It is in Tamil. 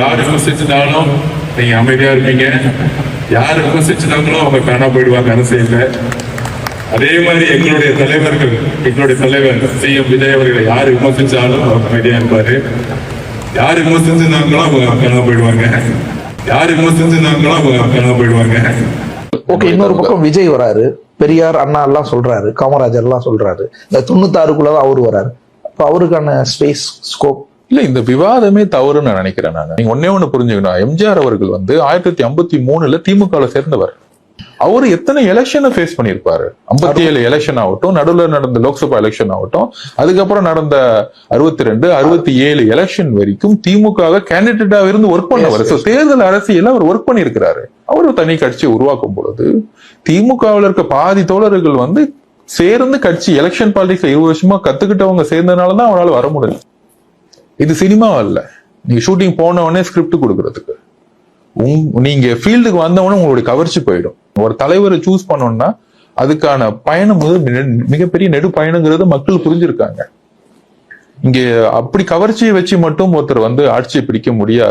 யாரு விமர்சிச்சிட்டாலும் நீங்க அமைதியா இருப்பீங்க, யாரு விமர்சிச்சிட்டாங்களோ அவங்க காணா போயிடுவாங்க அரசியல்ல. அதே மாதிரி எங்களுடைய தலைவர் CM விஜய் அவர்களை யாரு விமர்சிச்சாலும் அவங்க அமைதியா இருப்பாரு. யாரு விமர்சிச்சிருந்தாங்களோ அவங்க காணா போயிடுவாங்க, யாரு விமர்சிச்சிருந்தாங்களோ அவங்க காணா போயிடுவாங்க. ஓகே, இன்னொரு பக்கம் விஜய் வராரு, பெரியார் அண்ணா எல்லாம் சொல்றாரு, காமராஜர் எல்லாம் சொல்றாரு, இந்த 96க்குள்ளதான் அவரு வராரு. அப்ப அவருக்கான ஸ்பேஸ் ஸ்கோப் இல்ல. இந்த விவாதமே தவறுன்னு நான் நினைக்கிறேன். நீங்க ஒண்ணு புரிஞ்சுக்கணும். எம்ஜிஆர் அவர்கள் 1953 திமுக சேர்ந்தவர். அவரு எத்தனை எலெக்ஷனை ஃபேஸ் பண்ணிருப்பாரு. 57 எலெக்ஷன் ஆகட்டும், நடுவில் நடந்த லோக்சபா எலெக்ஷன் ஆகட்டும், அதுக்கப்புறம் நடந்த 62, 67 எலெக்ஷன் வரைக்கும் திமுக கேண்டிடேட்டா இருந்து ஒர்க் பண்ணவர். தேர்தல் அரசியல் அவர் ஒர்க் பண்ணிருக்கிறாரு. அவரு தனி கட்சியை உருவாக்கும் பொழுது திமுகவில் இருக்க பாதி தோழர்கள் சேர்ந்து கட்சி எலெக்ஷன் பாலிடிக்ஸ் 20 வருஷமா கத்துக்கிட்டவங்க சேர்ந்ததுனாலதான் அவரால் வர முடியல. இது சினிமா அல்ல. நீங்க ஷூட்டிங் போனவொடனே ஸ்கிரிப்ட் கொடுக்கறதுக்கு, நீங்க ஃபீல்டுக்கு வந்தவொடனே உங்களுடைய கவர்ச்சி போயிடும். ஒரு தலைவரை சூஸ் பண்ணோம்னா அதுக்கான பயணம் மிகப்பெரிய நெடு பயணங்கிறது மக்கள் புரிஞ்சிருக்காங்க. இங்க அப்படி கவர்ச்சியை வச்சு மட்டும் ஒருத்தர் ஆட்சியை பிடிக்க முடியாது.